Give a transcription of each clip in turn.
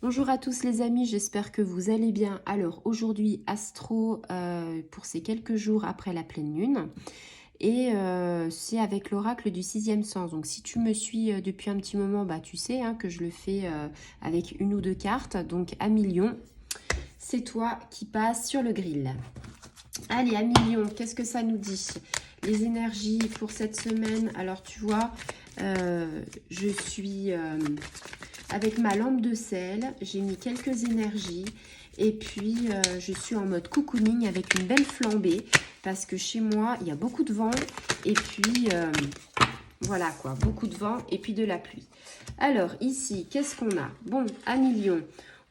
Bonjour à tous les amis, j'espère que vous allez bien. Alors aujourd'hui, astro pour ces quelques jours après la pleine lune. Et c'est avec l'oracle du sixième sens. Donc si tu me suis depuis un petit moment, bah, tu sais que je le fais avec une ou deux cartes. Donc à million, c'est toi qui passes sur le grill. Allez, à million, qu'est-ce que ça nous dit? Les énergies pour cette semaine. Alors tu vois, je suis... avec ma lampe de sel, j'ai mis quelques énergies et puis je suis en mode cocooning avec une belle flambée parce que chez moi, il y a beaucoup de vent et puis voilà quoi, beaucoup de vent et puis de la pluie. Alors ici, qu'est-ce qu'on a? Bon, à million,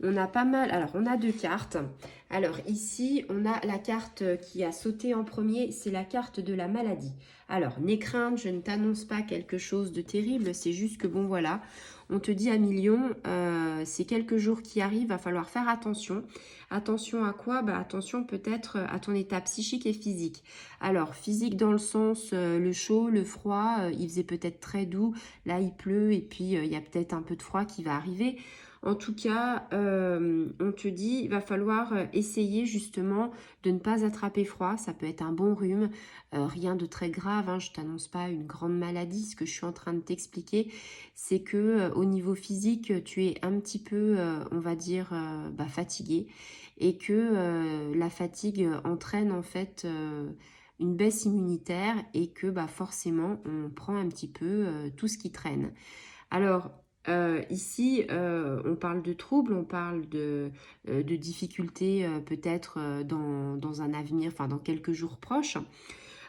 on a pas mal, alors on a deux cartes. Alors ici, on a la carte qui a sauté en premier, c'est la carte de la maladie. Alors, n'aie crainte, je ne t'annonce pas quelque chose de terrible, c'est juste que bon voilà, on te dit à million, c'est quelques jours qui arrivent, va falloir faire attention. Attention à quoi? Bah, attention peut-être à ton état psychique et physique. Alors, physique dans le sens, le chaud, le froid, il faisait peut-être très doux, là il pleut et puis il y a peut-être un peu de froid qui va arriver. En tout cas, on te dit, il va falloir essayer justement de ne pas attraper froid. Ça peut être un bon rhume, rien de très grave. Je ne t'annonce pas une grande maladie. Ce que je suis en train de t'expliquer, c'est que au niveau physique, tu es un petit peu, on va dire, fatigué. Et que la fatigue entraîne en fait une baisse immunitaire et que forcément, on prend un petit peu tout ce qui traîne. Alors, ici, on parle de troubles, on parle de difficultés peut-être dans un avenir, enfin dans quelques jours proches.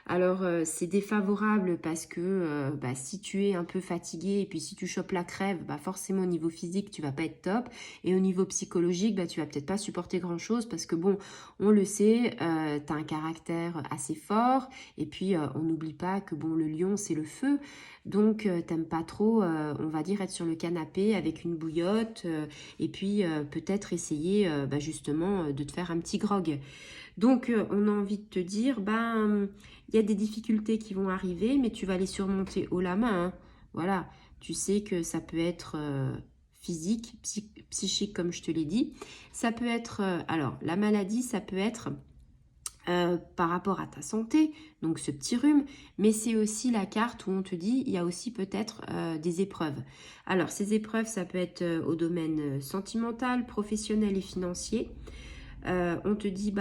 Alors, c'est défavorable parce que si tu es un peu fatigué et puis si tu chopes la crève, forcément au niveau physique, tu vas pas être top. Et au niveau psychologique, tu vas peut-être pas supporter grand-chose parce que bon, on le sait, tu as un caractère assez fort. Et puis, on n'oublie pas que bon, le lion, c'est le feu. Donc, t'aimes pas trop, on va dire, être sur le canapé avec une bouillotte et puis peut-être essayer justement de te faire un petit grog. Donc, on a envie de te dire, il y a des difficultés qui vont arriver, mais tu vas les surmonter haut la main. Voilà, tu sais que ça peut être physique, psychique, comme je te l'ai dit. Ça peut être, alors, la maladie, ça peut être par rapport à ta santé, donc ce petit rhume, mais c'est aussi la carte où on te dit, il y a aussi peut-être des épreuves. Alors, ces épreuves, ça peut être au domaine sentimental, professionnel et financier. On te dit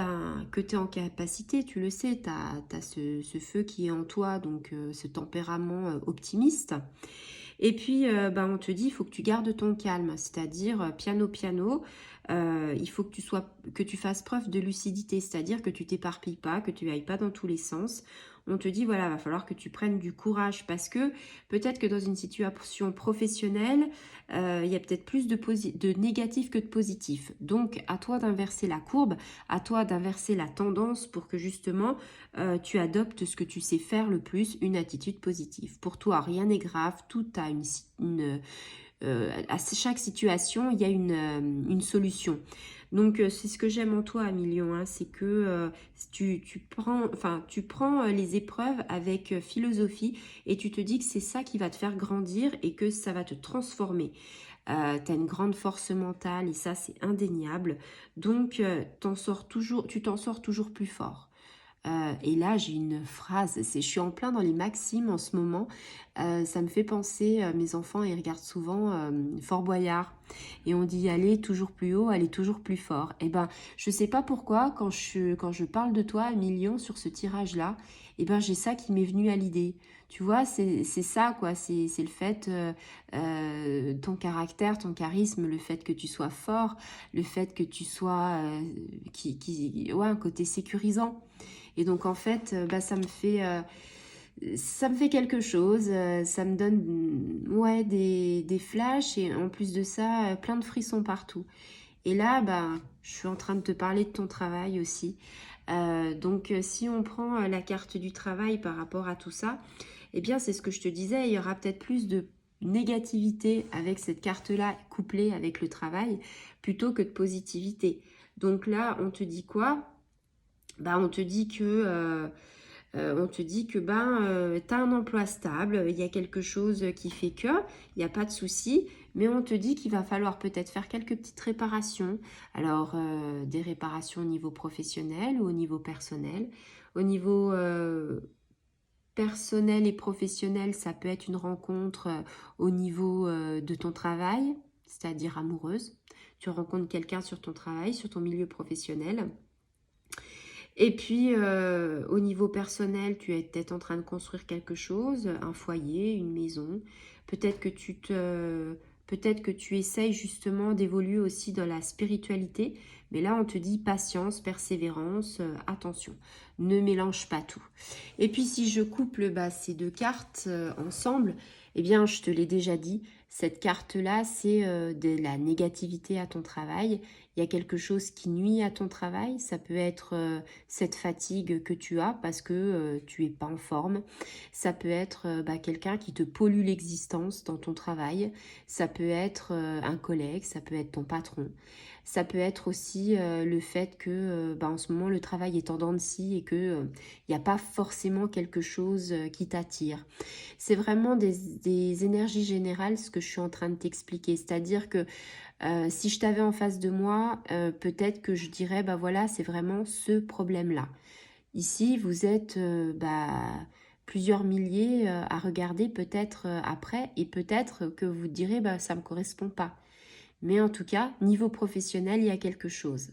que tu es en capacité, tu le sais, tu as ce feu qui est en toi, donc ce tempérament optimiste. Et puis, on te dit, il faut que tu gardes ton calme, c'est-à-dire piano, piano. Il faut que tu fasses preuve de lucidité, c'est-à-dire que tu t'éparpilles pas, que tu ailles pas dans tous les sens. On te dit, voilà, va falloir que tu prennes du courage parce que peut-être que dans une situation professionnelle, il y a peut-être plus de négatif que de positif. Donc, à toi d'inverser la courbe, à toi d'inverser la tendance pour que justement, tu adoptes ce que tu sais faire le plus, une attitude positive. Pour toi, rien n'est grave, tout a à chaque situation, il y a une solution. Donc, c'est ce que j'aime en toi, Million, c'est que tu prends les épreuves avec philosophie et tu te dis que c'est ça qui va te faire grandir et que ça va te transformer. Tu as une grande force mentale et ça, c'est indéniable. Donc, tu t'en sors toujours plus fort. Et là, j'ai une phrase, je suis en plein dans les maximes en ce moment. Ça me fait penser, mes enfants, ils regardent souvent Fort Boyard. Et on dit, allez toujours plus haut, allez toujours plus fort. Et je sais pas pourquoi, quand je parle de toi à Million sur ce tirage-là, j'ai ça qui m'est venu à l'idée. Tu vois, c'est ça, quoi. C'est le fait, ton caractère, ton charisme, le fait que tu sois fort, le fait que tu sois, ouais, un côté sécurisant. Et donc en fait, ça me fait quelque chose, ça me donne ouais, des flashs et en plus de ça, plein de frissons partout. Et là, je suis en train de te parler de ton travail aussi. Si on prend la carte du travail par rapport à tout ça, eh bien c'est ce que je te disais, il y aura peut-être plus de négativité avec cette carte-là couplée avec le travail plutôt que de positivité. Donc là, on te dit quoi? On te dit que tu as un emploi stable, il y a quelque chose qui fait que, il n'y a pas de souci, Mais on te dit qu'il va falloir peut-être faire quelques petites réparations. Alors, des réparations au niveau professionnel ou au niveau personnel. Au niveau personnel et professionnel, ça peut être une rencontre au niveau de ton travail, c'est-à-dire amoureuse. Tu rencontres quelqu'un sur ton travail, sur ton milieu professionnel. Et puis, au niveau personnel, tu es peut-être en train de construire quelque chose, un foyer, une maison. Peut-être que peut-être que tu essayes justement d'évoluer aussi dans la spiritualité. Mais là, on te dit patience, persévérance, attention. Ne mélange pas tout. Et puis, si je couple ces deux cartes ensemble, eh bien, je te l'ai déjà dit, cette carte-là, c'est de la négativité à ton travail. Il y a quelque chose qui nuit à ton travail. Ça peut être cette fatigue que tu as parce que tu es pas en forme. Ça peut être quelqu'un qui te pollue l'existence dans ton travail. Ça peut être un collègue, ça peut être ton patron. Ça peut être aussi le fait que en ce moment le travail est en dents de scie et que il n'y a pas forcément quelque chose qui t'attire. C'est vraiment des énergies générales ce que je suis en train de t'expliquer. C'est-à-dire que si je t'avais en face de moi, peut-être que je dirais, voilà, c'est vraiment ce problème-là. Ici, vous êtes plusieurs milliers à regarder peut-être après, et peut-être que vous direz, ça ne me correspond pas. Mais en tout cas, niveau professionnel, il y a quelque chose.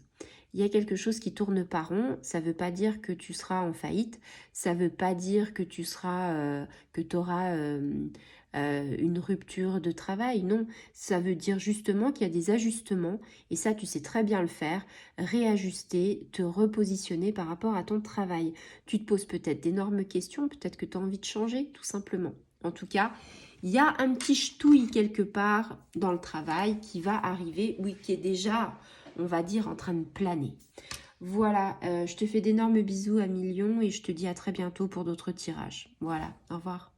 Il y a quelque chose qui tourne pas rond. Ça ne veut pas dire que tu seras en faillite. Ça ne veut pas dire que tu auras une rupture de travail. Non, ça veut dire justement qu'il y a des ajustements. Et ça, tu sais très bien le faire. Réajuster, te repositionner par rapport à ton travail. Tu te poses peut-être d'énormes questions. Peut-être que tu as envie de changer, tout simplement. En tout cas, il y a un petit ch'touille quelque part dans le travail qui va arriver, oui, qui est déjà, on va dire, en train de planer. Voilà, je te fais d'énormes bisous à millions et je te dis à très bientôt pour d'autres tirages. Voilà, au revoir.